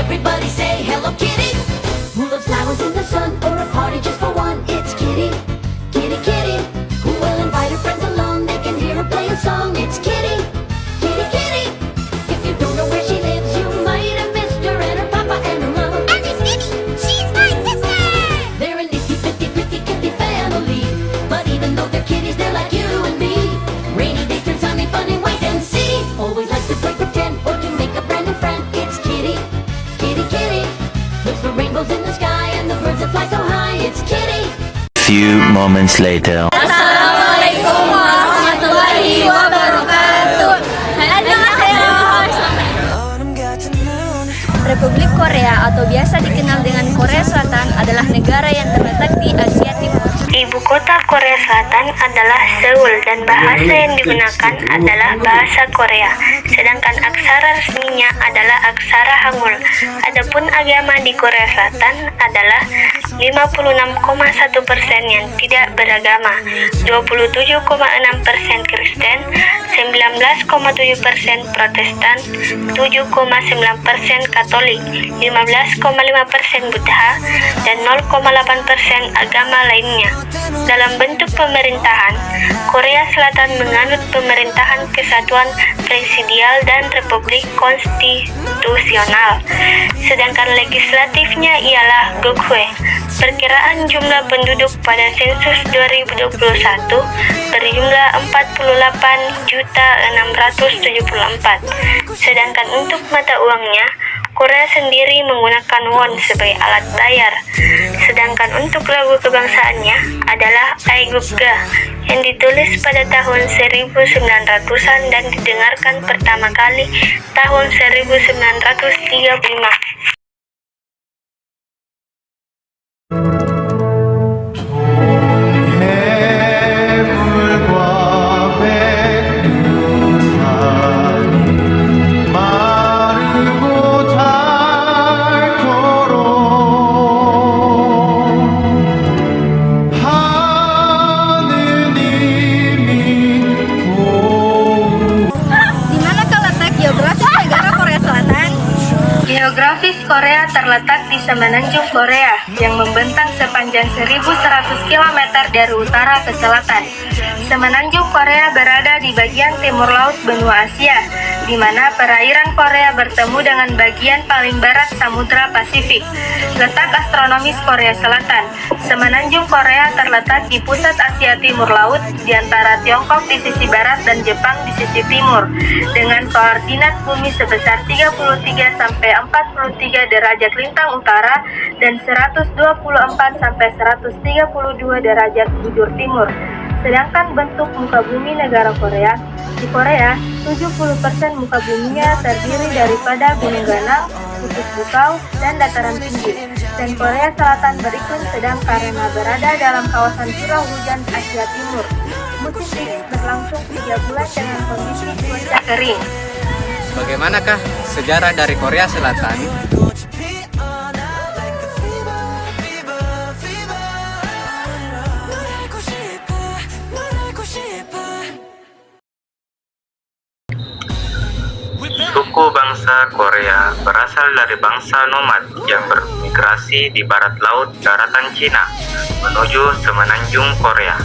Everybody say Hello Kitty. Who loves flowers in the sun or a party just for one? It's Kitty, Kitty, Kitty. Who will invite her friends along? They can hear her play a song. It's Kitty, Kitty, Kitty. If you don't know where she lives, you might have missed her and her papa and her mama. And it's Minnie, she's my sister! They're a nifty, pretty, pretty kitty family. But even though they're kitties, they're like you and me. Rainy days turn sunny, funny, wait and see. Always likes to play pretend or to make a brand new friend. It's Kitty, Kitty, Kitty. Looks for rainbows in the sky and the birds that fly so high. It's Kitty. Few moments later. Assalamualaikum warahmatullahi wabarakatuh. Annyeonghaseyo. Republik Korea atau biasa dikenal dengan Korea Selatan adalah negara yang terletak di Asia Timur. Ibu kota Korea Selatan adalah Seoul dan bahasa yang digunakan adalah bahasa Korea. Sedangkan aksara resminya adalah aksara Hangul. Adapun agama di Korea Selatan adalah 56,1% yang tidak beragama, 27,6% Kristen, 19,7% Protestan, 7,9% Katolik, 15,5% Buddha, dan 0,8% agama lainnya. Dalam bentuk pemerintahan, Korea Selatan menganut pemerintahan kesatuan presidial dan republik konstitusional. Sedangkan legislatifnya ialah Gokwe. Perkiraan jumlah penduduk pada sensus 2021 berjumlah 48.674. Sedangkan untuk mata uangnya, Korea sendiri menggunakan won sebagai alat bayar. Sedangkan untuk lagu kebangsaannya adalah Aegukga yang ditulis pada tahun 1900-an dan didengarkan pertama kali tahun 1935. Geografis Korea terletak di semenanjung Korea yang membentang sepanjang 1.100 km dari utara ke selatan. Semenanjung Korea berada di bagian timur laut benua Asia, di mana perairan Korea bertemu dengan bagian paling barat Samudra Pasifik. Letak astronomis Korea Selatan. Semenanjung Korea terletak di pusat Asia Timur Laut, di antara Tiongkok di sisi barat dan Jepang di sisi timur, dengan koordinat bumi sebesar 33 sampai 43 derajat lintang utara dan 124 sampai 132 derajat bujur timur. Sedangkan bentuk muka bumi negara Korea, di Korea 70% muka buminya terdiri daripada gunung ganang, kutub bukau, dan dataran tinggi. Dan Korea Selatan beriklim sedang karena berada dalam kawasan curah hujan Asia Timur. Musim dingin berlangsung 3 bulan dengan kondisi cuaca kering. Bagaimanakah sejarah dari Korea Selatan? Suku bangsa Korea berasal dari bangsa nomad yang bermigrasi di barat laut daratan Cina menuju semenanjung Korea.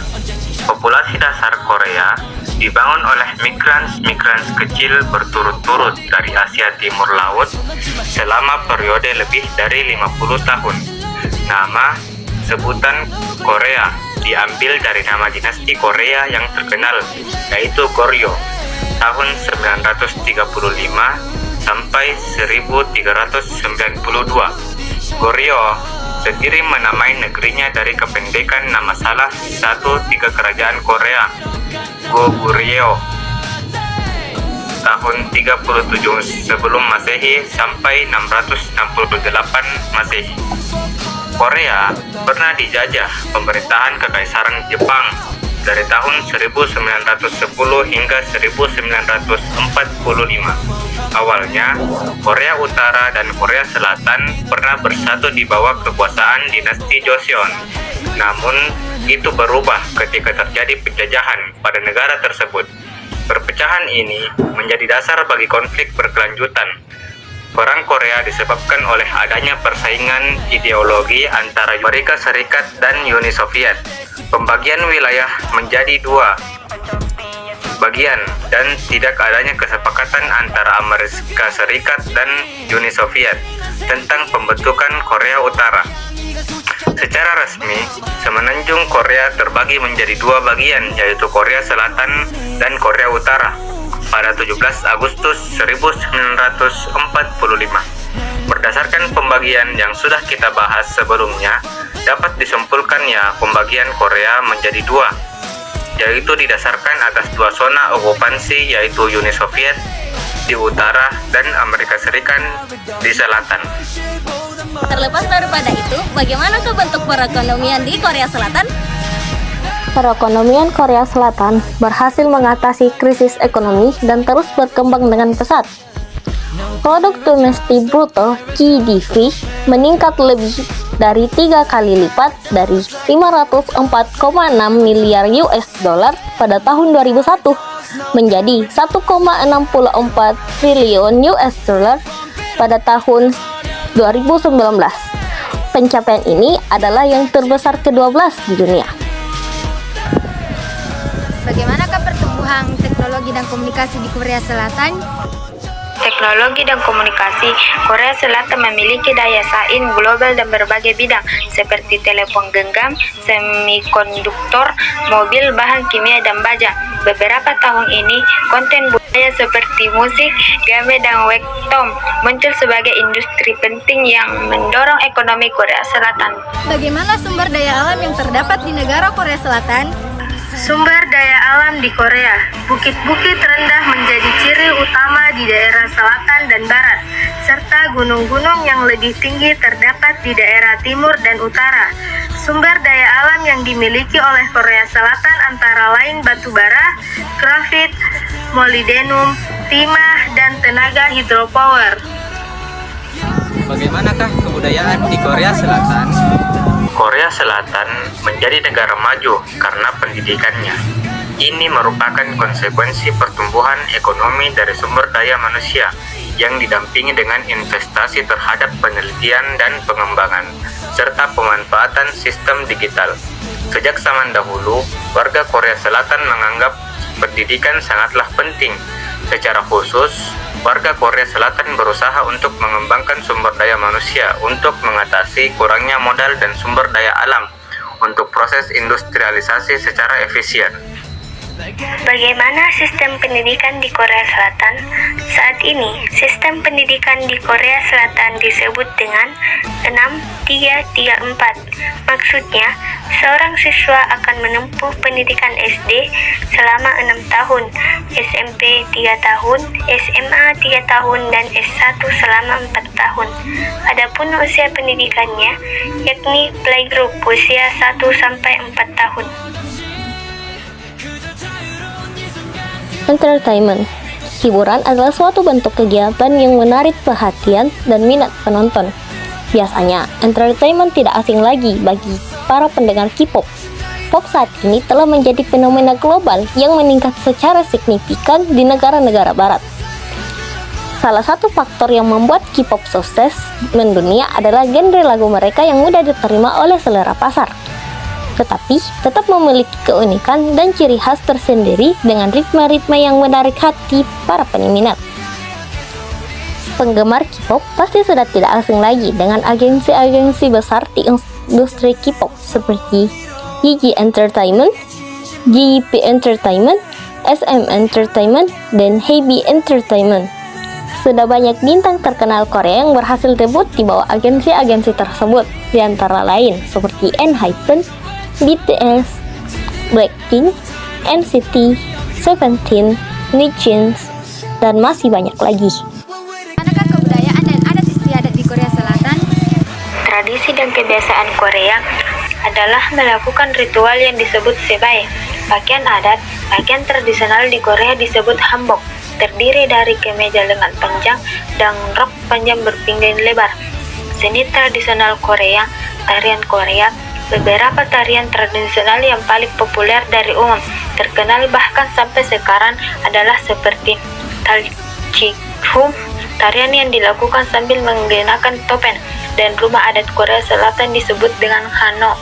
Populasi dasar Korea dibangun oleh migran kecil berturut-turut dari Asia Timur Laut selama periode lebih dari 50 tahun. Nama sebutan Korea diambil dari nama dinasti Korea yang terkenal, yaitu Goryeo, tahun 935 sampai 1392. Goryeo sendiri menamai negerinya dari kependekan nama salah satu 3 kerajaan Korea, Goguryeo. tahun 37 sebelum Masehi sampai 668 Masehi. Korea pernah dijajah pemerintahan Kekaisaran Jepang dari tahun 1910 hingga 1945. Awalnya, Korea Utara dan Korea Selatan pernah bersatu di bawah kekuasaan dinasti Joseon. Namun, itu berubah ketika terjadi penjajahan pada negara tersebut. Perpecahan ini menjadi dasar bagi konflik berkelanjutan. Perang Korea disebabkan oleh adanya persaingan ideologi antara Amerika Serikat dan Uni Soviet. Pembagian wilayah menjadi dua bagian dan tidak adanya kesepakatan antara Amerika Serikat dan Uni Soviet tentang pembentukan Korea Utara. Secara resmi, semenanjung Korea terbagi menjadi dua bagian, yaitu Korea Selatan dan Korea Utara pada 17 Agustus 1945. Berdasarkan pembagian yang sudah kita bahas sebelumnya, dapat disimpulkan pembagian Korea menjadi dua, yaitu didasarkan atas dua zona okupansi, yaitu Uni Soviet di utara dan Amerika Serikat di selatan. Terlepas daripada itu, bagaimana bentuk perekonomian di Korea Selatan? Perekonomian Korea Selatan berhasil mengatasi krisis ekonomi dan terus berkembang dengan pesat. Produk domestik bruto (GDP) meningkat lebih dari 3 kali lipat dari 504,6 miliar US dollar pada tahun 2001 menjadi 1,64 triliun US dollar pada tahun 2019. Pencapaian ini adalah yang terbesar ke-12 di dunia. Bagaimanakah pertumbuhan teknologi dan komunikasi di Korea Selatan? Teknologi dan komunikasi, Korea Selatan memiliki daya saing global dan berbagai bidang seperti telepon genggam, semikonduktor, mobil, bahan kimia, dan baja. Beberapa tahun ini, konten budaya seperti musik, game, dan webtoon muncul sebagai industri penting yang mendorong ekonomi Korea Selatan. Bagaimana sumber daya alam yang terdapat di negara Korea Selatan? Sumber daya alam di Korea, bukit-bukit rendah menjadi ciri utama di daerah selatan dan barat, serta gunung-gunung yang lebih tinggi terdapat di daerah timur dan utara. Sumber daya alam yang dimiliki oleh Korea Selatan antara lain batu bara, grafit, molybdenum, timah, dan tenaga hidropower. Bagaimanakah kebudayaan di Korea Selatan? Korea Selatan menjadi negara maju karena pendidikannya. Ini merupakan konsekuensi pertumbuhan ekonomi dari sumber daya manusia yang didampingi dengan investasi terhadap penelitian dan pengembangan, serta pemanfaatan sistem digital. Sejak zaman dahulu, warga Korea Selatan menganggap pendidikan sangatlah penting. Secara khusus, warga Korea Selatan berusaha untuk mengembangkan sumber daya manusia untuk mengatasi kurangnya modal dan sumber daya alam untuk proses industrialisasi secara efisien. Bagaimana sistem pendidikan di Korea Selatan? Saat ini, sistem pendidikan di Korea Selatan disebut dengan 6-3-3-4. Maksudnya, seorang siswa akan menempuh pendidikan SD selama 6 tahun, SMP 3 tahun, SMA 3 tahun, dan S1 selama 4 tahun. Adapun usia pendidikannya, yakni playgroup usia 1-4 tahun. Entertainment. Hiburan adalah suatu bentuk kegiatan yang menarik perhatian dan minat penonton. Biasanya, entertainment tidak asing lagi bagi para pendengar K-pop. Pop saat ini telah menjadi fenomena global yang meningkat secara signifikan di negara-negara barat. Salah satu faktor yang membuat K-pop sukses mendunia adalah genre lagu mereka yang mudah diterima oleh selera pasar, tetapi tetap memiliki keunikan dan ciri khas tersendiri dengan ritme-ritme yang menarik hati para peminat. Penggemar K-pop pasti sudah tidak asing lagi dengan agensi-agensi besar di industri K-pop seperti YG Entertainment, JYP Entertainment, SM Entertainment, dan HYBE Entertainment. Sudah banyak bintang terkenal Korea yang berhasil debut di bawah agensi-agensi tersebut, di antara lain seperti ENHYPEN, BTS, Blackpink, NCT, Seventeen, NewJeans, dan masih banyak lagi. Adakah kebudayaan dan adat istiadat di Korea Selatan? Tradisi dan kebiasaan Korea adalah melakukan ritual yang disebut sebae. Pakaian adat, pakaian tradisional di Korea disebut hanbok, terdiri dari kemeja lengan panjang dan rok panjang berpinggang lebar. Seni tradisional Korea, tarian Korea, beberapa tarian tradisional yang paling populer dari umum, terkenal bahkan sampai sekarang adalah seperti Talchikhu, tarian yang dilakukan sambil menggunakan topeng, dan rumah adat Korea Selatan disebut dengan Hano.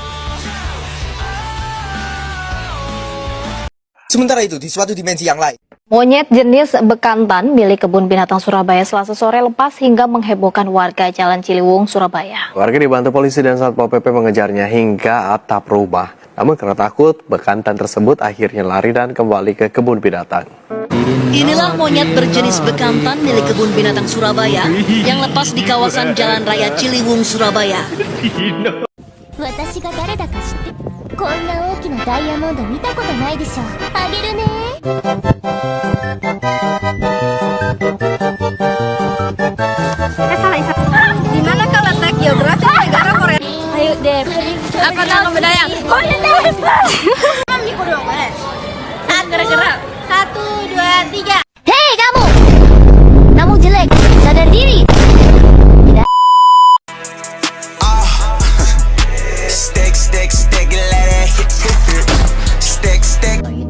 Sementara itu, di suatu dimensi yang lain, Monyet jenis bekantan milik Kebun Binatang Surabaya Selasa sore lepas hingga menghebohkan warga Jalan Ciliwung, Surabaya. Warga dibantu polisi dan Satpol PP mengejarnya hingga atap rumah. Namun karena takut, bekantan tersebut akhirnya lari dan kembali ke kebun binatang. Inilah monyet berjenis bekantan milik Kebun Binatang Surabaya yang lepas di kawasan Jalan Raya Ciliwung, Surabaya. 私が誰だか知ってこんな大きなダイヤモンド見たことないでしょあげるね Di manakah letak geografi negara Korea? Ayo deh, apa nama kebudayaan? Korea deh. Gerak-gerak. 1, 2, 3. Hei kamu! Kamu jelek, sadar diri. stick, stick, stick, let it hit, hit, hit. Stick, stick.